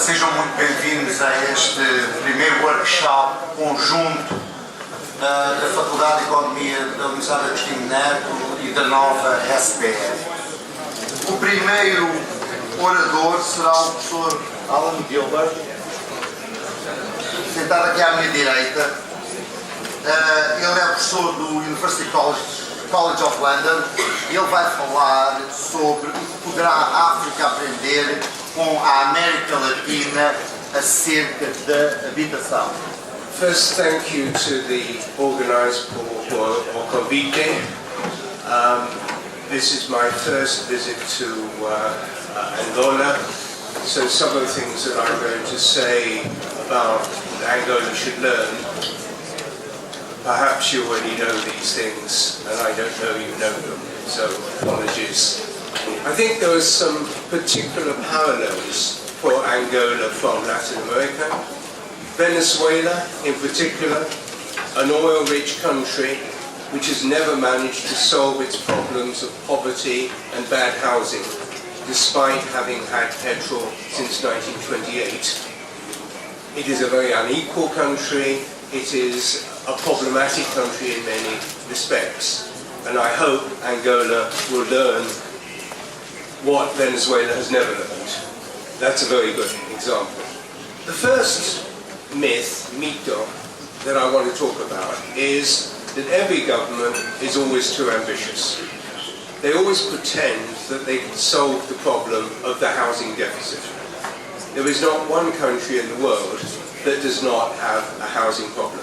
Sejam muito bem-vindos a este primeiro workshop conjunto da Faculdade de Economia da Universidade Agostinho Neto e da nova SPE. O primeiro orador será o Prof Alan Gilbert, sentado aqui à minha direita. Ele é professor do University College of London e ele vai falar sobre o que poderá a África aprender com a América Latina acerca da habitação. First, thank you to the organisers for convite. This is my first visit to Angola, so some of the things that I'm going to say about Angola should learn. Perhaps you already know these things, and I don't know you know them, so apologies. I think there are some particular parallels for Angola from Latin America. Venezuela, in particular, an oil-rich country which has never managed to solve its problems of poverty and bad housing, despite having had petrol since 1928. It is a very unequal country. It is a problematic country in many respects, and I hope Angola will learn what Venezuela has never learned. That's a very good example. The first mito, that I want to talk about is that every government is always too ambitious. They always pretend that they can solve the problem of the housing deficit. There is not one country in the world that does not have a housing problem.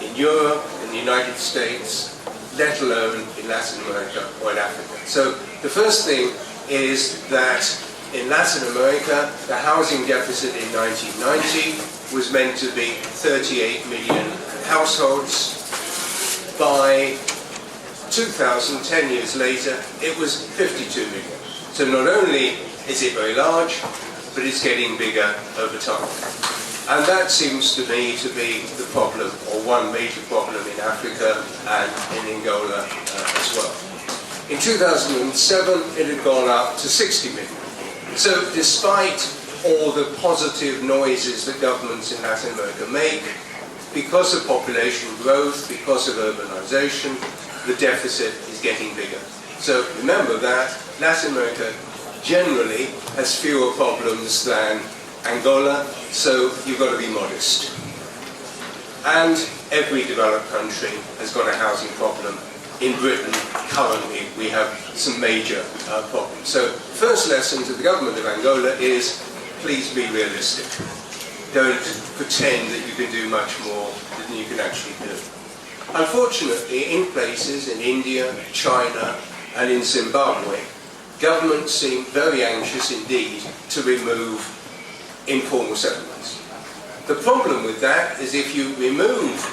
In Europe, in the United States, let alone in Latin America or in Africa. So the first thing is that in Latin America, the housing deficit in 1990 was meant to be 38 million households. By 2000, 10 years later, it was 52 million. So not only is it very large, but it's getting bigger over time. And that seems to me to be the problem, or one major problem in Africa and in Angola as well. In 2007, it had gone up to 60 million. So despite all the positive noises that governments in Latin America make, because of population growth, because of urbanization, the deficit is getting bigger. So remember that Latin America generally has fewer problems than Angola, so you've got to be modest. And every developed country has got a housing problem. In Britain, currently, we have some major problems. So first lesson to the government of Angola is, please be realistic. Don't pretend that you can do much more than you can actually do. Unfortunately, in places in India, China, and in Zimbabwe, governments seem very anxious indeed to remove informal settlements. The problem with that is if you remove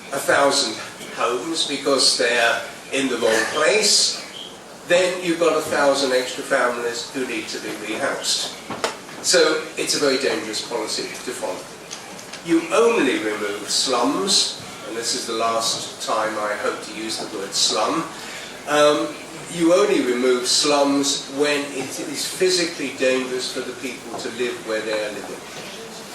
1,000 homes because they're in the wrong place, then you've got 1,000 extra families who need to be rehoused. So it's a very dangerous policy to follow. You only remove slums, and this is the last time I hope to use the word slum. You only remove slums when it is physically dangerous for the people to live where they are living.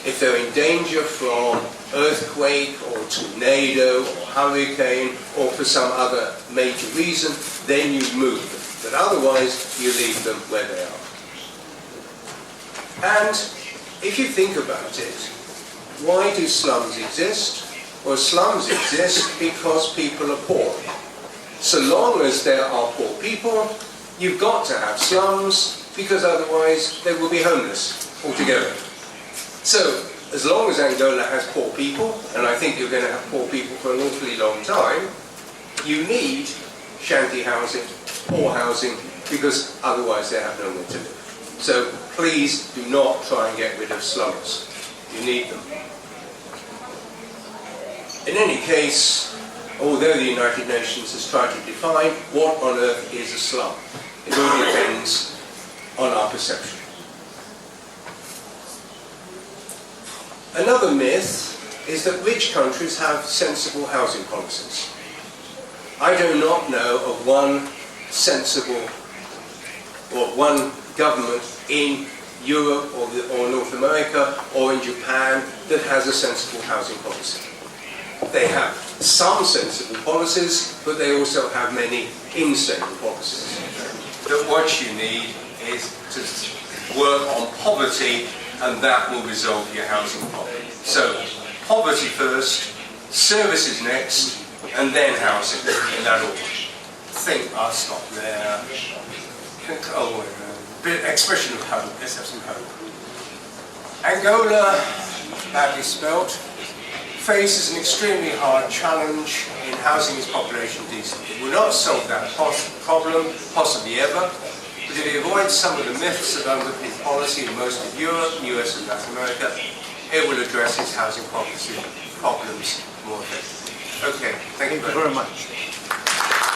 If they're in danger from earthquake or tornado or hurricane or for some other major reason, then you move them. But otherwise, you leave them where they are. And if you think about it, why do slums exist? Well, slums exist because people are poor. So long as there are poor people, you've got to have slums, because otherwise they will be homeless altogether. So, as long as Angola has poor people, and I think you're going to have poor people for an awfully long time, you need shanty housing, poor housing, because otherwise they have nowhere to live. So please do not try and get rid of slums. You need them. In any case, although the United Nations has tried to define what on earth is a slum, it all depends on our perception. Another myth is that rich countries have sensible housing policies. I do not know of one sensible or one government in Europe or North America or in Japan that has a sensible housing policy. They have some sensible policies, but they also have many insane policies. That what you need is to work on poverty, and that will resolve your housing problem. So, poverty first, services next, and then housing in that order. I'll stop there. Oh, expression of hope. Let's have some hope. Angola, badly spelt, faces an extremely hard challenge in housing its population decently. It will not solve that problem, possibly ever, but if it avoids some of the myths that underpin policy in most of Europe, US and Latin America, it will address its housing policy problems more effectively. Okay, thank you very much.